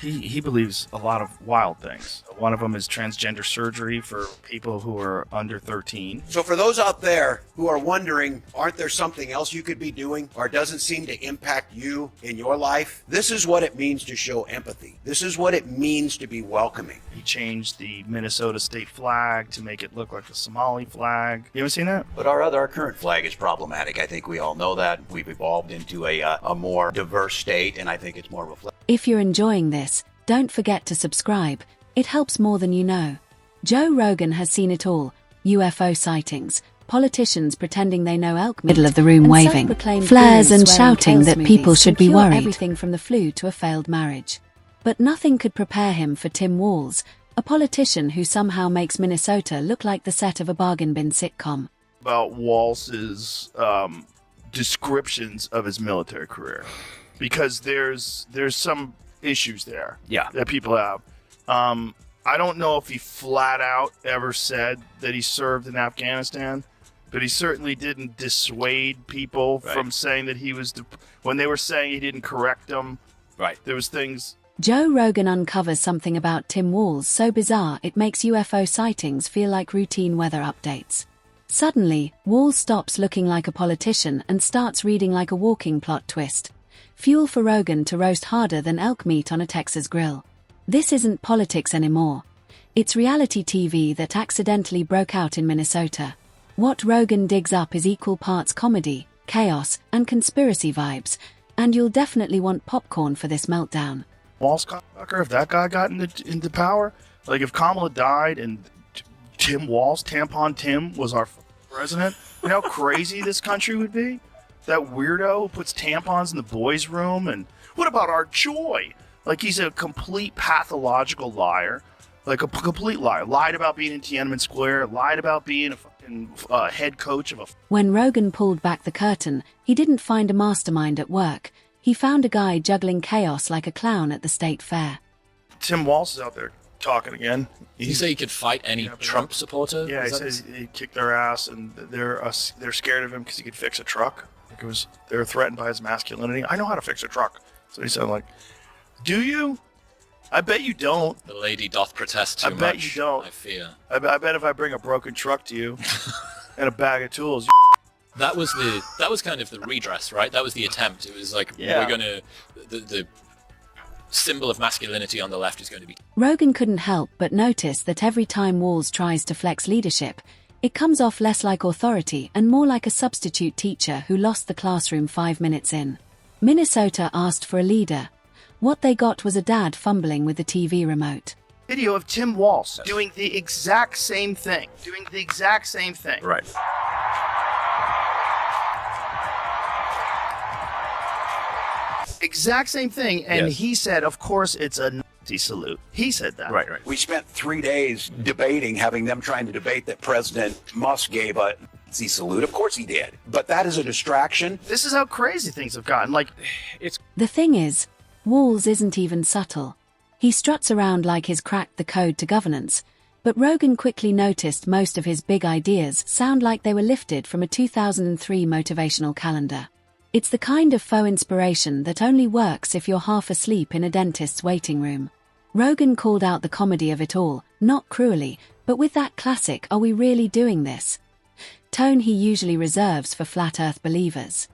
he believes a lot of wild things. One of them is transgender surgery for people who are under 13. So for those out there who are wondering, aren't there something else you could be doing or doesn't seem to impact you in your life? This is what it means to show empathy. This is what it means to be welcoming. He changed the Minnesota state flag to make it look like the Somali flag. You ever seen that? But our current flag is problematic. I think we all know that. We've evolved into a more diverse state, and I think it's more reflective. If you're enjoying this, don't forget to subscribe. It helps more than you know. Joe Rogan has seen it all. UFO sightings, politicians pretending they know elk, middle of the room waving, flares and shouting that people should be worried. Everything from the flu to a failed marriage. But nothing could prepare him for Tim Walz, a politician who somehow makes Minnesota look like the set of a bargain bin sitcom. About Walz's descriptions of his military career, because there's some issues there that people have. I don't know if he flat out ever said that he served in Afghanistan, but he certainly didn't dissuade people from saying that he was when they were saying he didn't correct them. There was things. Joe Rogan uncovers something about Tim Walz so bizarre it makes UFO sightings feel like routine weather updates. Suddenly, Walz stops looking like a politician and starts reading like a walking plot twist. Fuel for Rogan to roast harder than elk meat on a Texas grill. This isn't politics anymore. It's reality TV that accidentally broke out in Minnesota. What Rogan digs up is equal parts comedy, chaos, and conspiracy vibes, and you'll definitely want popcorn for this meltdown. Walz, if that guy got into power, like if Kamala died and Tim Walz, Tampon Tim, was our president, you know how crazy this country would be? That weirdo who puts tampons in the boys' room, and what about our joy? Like he's a complete pathological liar, like a complete liar. Lied about being in Tiananmen Square, lied about being a fucking head coach of a... When Rogan pulled back the curtain, he didn't find a mastermind at work. He found a guy juggling chaos like a clown at the state fair. Tim Walz is out there talking again. Did he say he could fight any Trump supporter? Yeah, he says he kicked their ass, and they're scared of him because he could fix a truck. They were threatened by his masculinity. I know how to fix a truck. So he said, like, do you? I bet you don't. The lady doth protest too much. I bet you don't. I fear. I bet if I bring a broken truck to you and a bag of tools. That was kind of the redress, right? That was the attempt. It was like, we're gonna, the symbol of masculinity on the left is going to be... Rogan couldn't help but notice that every time Walz tries to flex leadership, it comes off less like authority and more like a substitute teacher who lost the classroom 5 minutes in. Minnesota asked for a leader. What they got was a dad fumbling with the TV remote. Video of Tim Walz doing the exact same thing. Right. Exact same thing, and he said, of course, it's a Nazi salute. He said that. Right. We spent 3 days debating, having them trying to debate that President Musk gave a Nazi salute. Of course he did. But that is a distraction. This is how crazy things have gotten. Like, it's... The thing is, Walz isn't even subtle. He struts around like he's cracked the code to governance, but Rogan quickly noticed most of his big ideas sound like they were lifted from a 2003 motivational calendar. It's the kind of faux inspiration that only works if you're half asleep in a dentist's waiting room. Rogan called out the comedy of it all, not cruelly, but with that classic "are we really doing this?" tone he usually reserves for flat earth believers.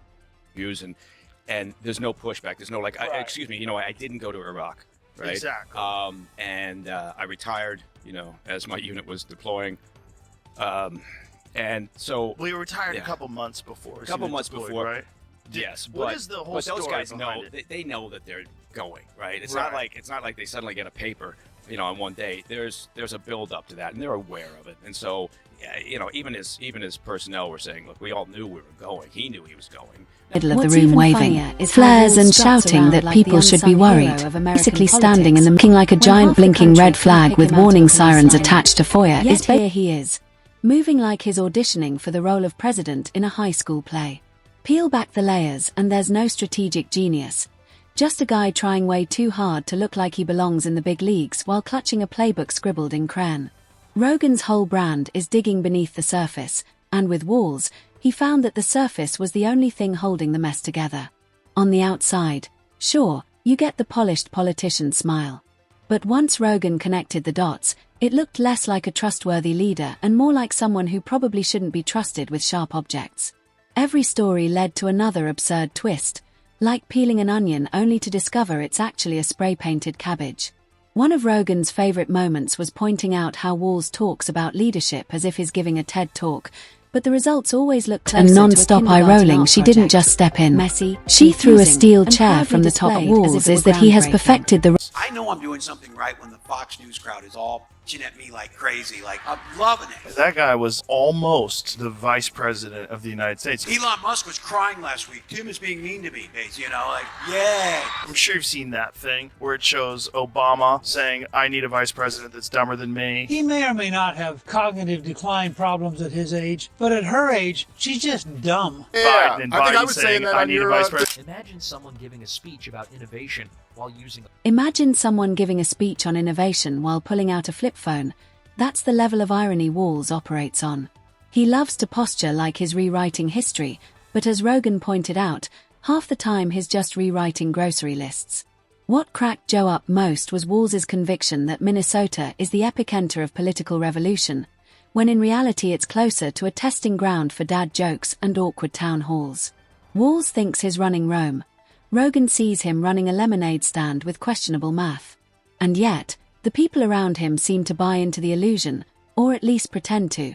And there's no pushback. There's no like, excuse me, I didn't go to Iraq, right? Exactly. And I retired, as my unit was deploying. And so... We were retired a couple months before. A couple months before. Right? Yes. What is the whole story those guys behind know, it? they know that they're going, right? It's not like they suddenly get a paper, on one day. There's a build up to that, and they're aware of it. And so, even his personnel were saying, look, we all knew we were going. He knew he was going. Middle of the room waving, flares and shouting that people should be worried, basically standing in the looking like a giant blinking red flag with warning sirens attached to foyer. Yet here he is, moving like he's auditioning for the role of president in a high school play. Peel back the layers and there's no strategic genius. Just a guy trying way too hard to look like he belongs in the big leagues while clutching a playbook scribbled in crayon. Rogan's whole brand is digging beneath the surface, and with Walz, he found that the surface was the only thing holding the mess together. On the outside, sure, You get the polished politician smile. But once Rogan connected the dots, it looked less like a trustworthy leader and more like someone who probably shouldn't be trusted with sharp objects. Every story led to another absurd twist, like peeling an onion only to discover it's actually a spray-painted cabbage. One of Rogan's favorite moments was pointing out how Walz talks about leadership as if he's giving a TED talk, but the results always look closer And non-stop eye rolling, she didn't just step in. Messy, she threw a steel chair from the top. Walz is that he has perfected the... I know I'm doing something right when the Fox News crowd is all bitching at me like crazy. Like, I'm loving it. That guy was almost the vice president of the United States. Elon Musk was crying last week. Tim is being mean to me, you know, like, yeah. I'm sure you've seen that thing where it shows Obama saying, I need a vice president that's dumber than me. He may or may not have cognitive decline problems at his age, but at her age, she's just dumb. Yeah, Biden, I think I Biden was saying, saying that I on need your a vice president. Imagine someone giving a speech about innovation while using... Imagine someone giving a speech on innovation while pulling out a flip phone. That's the level of irony Walz operates on. He loves to posture like he's rewriting history, but as Rogan pointed out, half the time he's just rewriting grocery lists. What cracked Joe up most was Walz's conviction that Minnesota is the epicenter of political revolution, when in reality it's closer to a testing ground for dad jokes and awkward town halls. Walz thinks he's running Rome. Rogan sees him running a lemonade stand with questionable math. And yet, the people around him seem to buy into the illusion, or at least pretend to.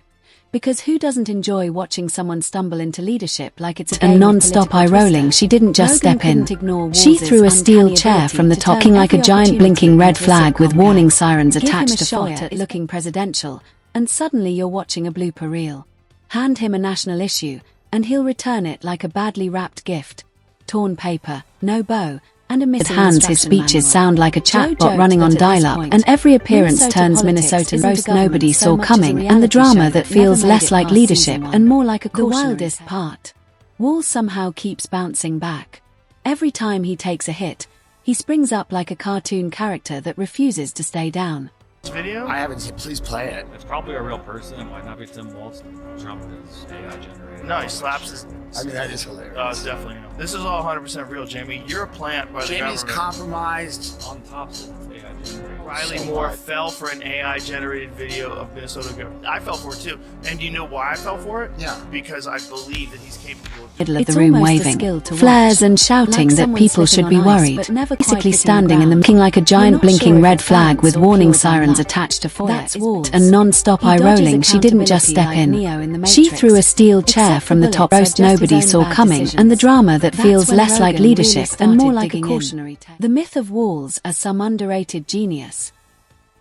Because who doesn't enjoy watching someone stumble into leadership like it's a non-stop eye rolling? She didn't just step in. She threw a steel chair from the top, looking like a giant blinking red flag with warning sirens attached to fire. At looking presidential, and suddenly you're watching a blooper reel. Hand him a national issue, and he'll return it like a badly wrapped gift. Torn paper, no bow, and a missing hands. His speeches sound like a chatbot running on dial-up, and every appearance turns Minnesota roast nobody saw coming, and the drama that feels less like leadership and more like a cautionary. The wildest part. Walz somehow keeps bouncing back. Every time he takes a hit, he springs up like a cartoon character that refuses to stay down. Video? I haven't seen. Please play it. It's probably a real person. It might not be Tim Walz. Trump is AI generated. No, he slaps his... I mean, that is hilarious. It's definitely him. This is all 100% real, Jamie. You're a plant by the Jamie's government. compromised. On top of it, it's AI generated. Riley So Moore what? fell for an AI-generated video of Minnesota Governor. I fell for it too. And do you know why I fell for it? Yeah. Because I believe that he's capable of... Middle of the room waving, flares and shouting that people should be worried, basically standing in the looking like a giant blinking red flag with warning sirens attached to forehead. That's Walz. And non-stop eye rolling, she didn't just step in. She threw a steel chair from the top roast nobody saw coming, and the drama that feels less like leadership and more like a cautionary tale. The myth of Walz as some underrated genius.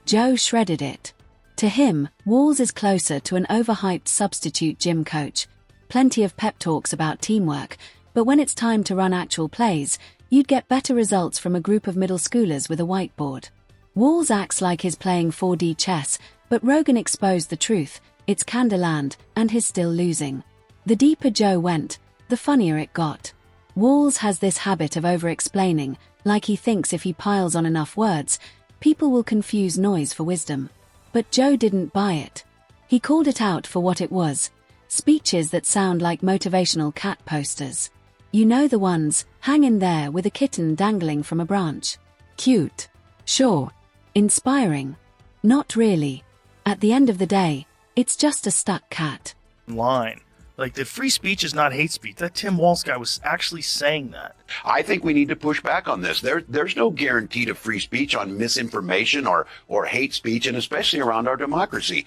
Joe shredded it. To him, Walz is closer to an overhyped substitute gym coach. Plenty of pep talks about teamwork, but when it's time to run actual plays, you'd get better results from a group of middle schoolers with a whiteboard. Walz acts like he's playing 4D chess, but Rogan exposed the truth. It's Candyland, and he's still losing. The deeper Joe went, the funnier it got. Walz has this habit of over-explaining, like he thinks if he piles on enough words, people will confuse noise for wisdom. But Joe didn't buy it. He called it out for what it was. Speeches that sound like motivational cat posters. You know the ones, hang in there with a kitten dangling from a branch. Cute. Sure. Inspiring. Not really. At the end of the day, it's just a stuck cat. line. Like, the free speech is not hate speech. That Tim Walz guy was actually saying that. I think we need to push back on this. There's no guarantee to free speech on misinformation or hate speech, and especially around our democracy.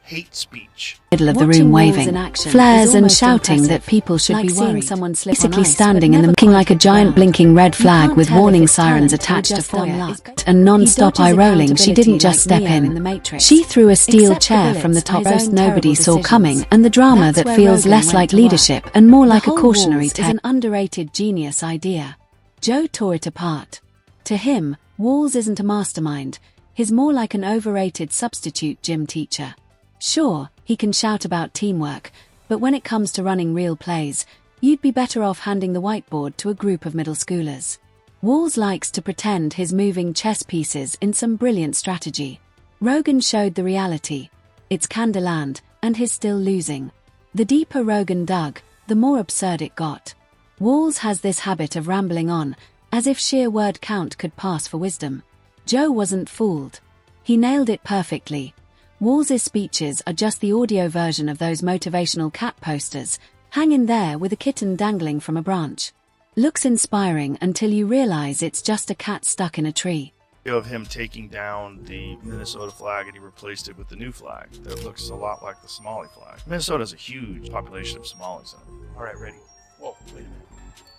Hate speech. Middle of the room waving, flares and shouting that people should be worried. Basically standing in the looking like a giant blinking red flag with warning sirens attached to forehead. And non-stop eye rolling, she didn't just step in. She threw a steel chair from the top roast nobody saw coming, and the drama that feels less like leadership and more like a cautionary tale. Is an underrated genius idea. Joe tore it apart. To him, Walz isn't a mastermind. He's more like an overrated substitute gym teacher. Sure, he can shout about teamwork, but when it comes to running real plays, you'd be better off handing the whiteboard to a group of middle schoolers. Walz likes to pretend he's moving chess pieces in some brilliant strategy. Rogan showed the reality. It's Candyland, and he's still losing. The deeper Rogan dug, the more absurd it got. Walz has this habit of rambling on, As if sheer word count could pass for wisdom. Joe wasn't fooled. He nailed it perfectly. Walz's speeches are just the audio version of those motivational cat posters, hanging there with a kitten dangling from a branch. Looks inspiring until you realize it's just a cat stuck in a tree. Of him taking down the Minnesota flag and he replaced it with the new flag that looks a lot like the Somali flag. Minnesota has a huge population of Somalis in it. All right, ready. Whoa, wait a minute.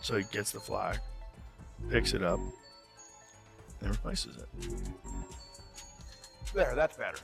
So he gets the flag, picks it up, and replaces it. There, that's better.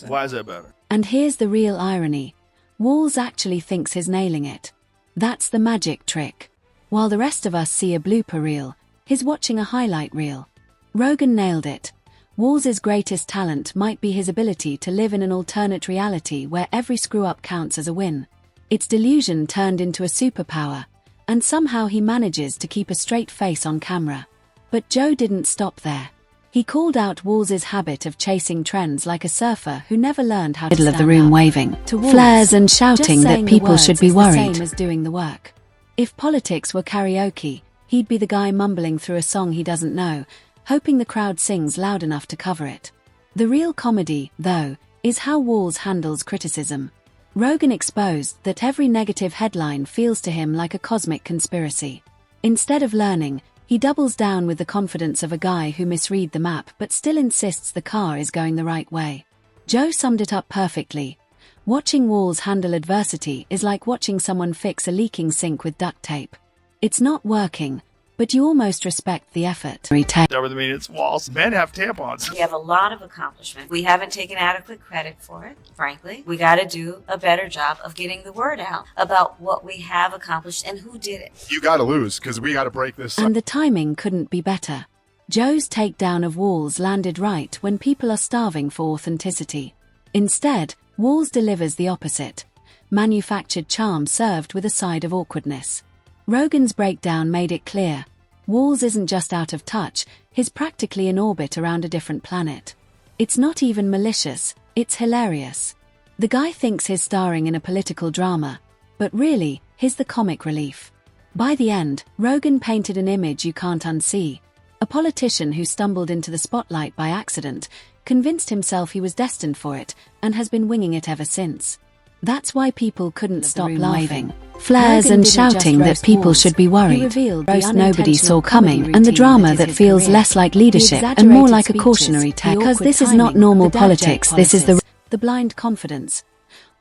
Why is that better? And here's the real irony. Walz actually thinks he's nailing it. That's the magic trick. While the rest of us see a blooper reel, he's watching a highlight reel. Rogan nailed it. Walz's greatest talent might be his ability to live in an alternate reality where every screw-up counts as a win. It's delusion turned into a superpower, and somehow he manages to keep a straight face on camera. But Joe didn't stop there. He called out Walz's habit of chasing trends like a surfer who never learned how to stand up. Middle of the room waving, flares and shouting that people should be worried. The same as doing the work. If politics were karaoke, he'd be the guy mumbling through a song he doesn't know, hoping the crowd sings loud enough to cover it. The real comedy, though, is how Walz handles criticism. Rogan exposed that every negative headline feels to him like a cosmic conspiracy. Instead of learning, he doubles down with the confidence of a guy who misread the map but still insists the car is going the right way. Joe summed it up perfectly. Watching Walz handle adversity is like watching someone fix a leaking sink with duct tape. It's not working, but you almost respect the effort. Over the mean, it's Walz. Men have tampons. We have a lot of accomplishment. We haven't taken adequate credit for it, frankly. We got to do a better job of getting the word out about what we have accomplished and who did it. You got to lose, because we got to break this. And the timing couldn't be better. Joe's takedown of Walz landed right when people are starving for authenticity. Instead, Walz delivers the opposite. Manufactured charm served with a side of awkwardness. Rogan's breakdown made it clear. Walz isn't just out of touch, he's practically in orbit around a different planet. It's not even malicious, it's hilarious. The guy thinks he's starring in a political drama, but really, he's the comic relief. By the end, Rogan painted an image you can't unsee. A politician who stumbled into the spotlight by accident, convinced himself he was destined for it, and has been winging it ever since. That's why people couldn't stop laughing. Flares and shouting that people should be worried. Roast nobody saw coming, and the drama that feels less like leadership and more like a cautionary tale. Because this is not normal politics, this is the blind confidence.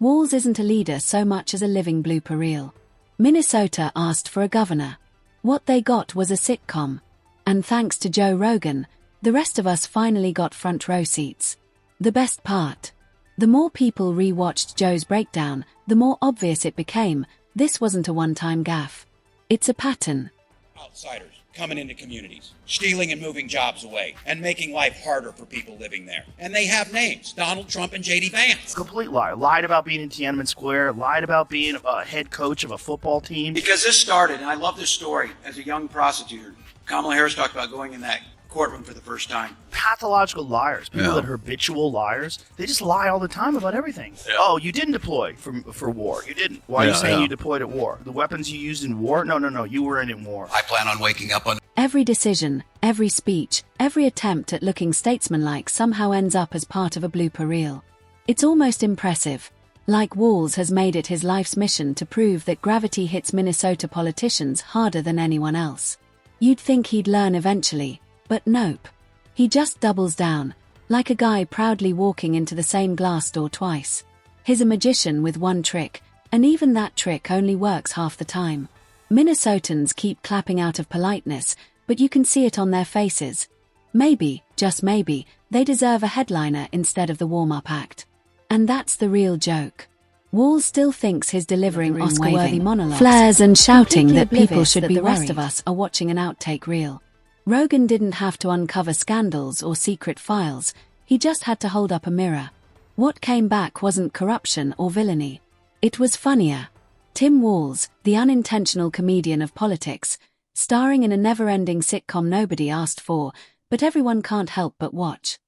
Walz isn't a leader so much as a living blooper reel. Minnesota asked for a governor. What they got was a sitcom. And thanks to Joe Rogan, the rest of us finally got front row seats. The best part. The more people re-watched Joe's breakdown, the more obvious it became, this wasn't a one-time gaffe. It's a pattern. Outsiders coming into communities, stealing and moving jobs away, and making life harder for people living there. And they have names, Donald Trump and J.D. Vance. Complete lie. Lied about being in Tiananmen Square, lied about being a head coach of a football team. Because this started, and I love this story, as a young prosecutor. Kamala Harris talked about going in that courtroom for the first time. Pathological liars, people that are habitual liars, they just lie all the time about everything. Yeah. Oh, you didn't deploy for war. You didn't. Why are you saying you deployed at war? The weapons you used in war? No, you were in war. I plan on waking up on... Every decision, every speech, every attempt at looking statesmanlike somehow ends up as part of a blooper reel. It's almost impressive. Like Walz has made it his life's mission to prove that gravity hits Minnesota politicians harder than anyone else. You'd think he'd learn eventually. But nope. He just doubles down, like a guy proudly walking into the same glass door twice. He's a magician with one trick, and even that trick only works half the time. Minnesotans keep clapping out of politeness, but you can see it on their faces. Maybe, just maybe, they deserve a headliner instead of the warm-up act. And that's the real joke. Walz still thinks he's delivering Oscar-worthy monologues, flares and shouting that people should be worried. The rest of us are watching an outtake reel. Rogan didn't have to uncover scandals or secret files, he just had to hold up a mirror. What came back wasn't corruption or villainy. It was funnier. Tim Walz, the unintentional comedian of politics, starring in a never-ending sitcom nobody asked for, but everyone can't help but watch.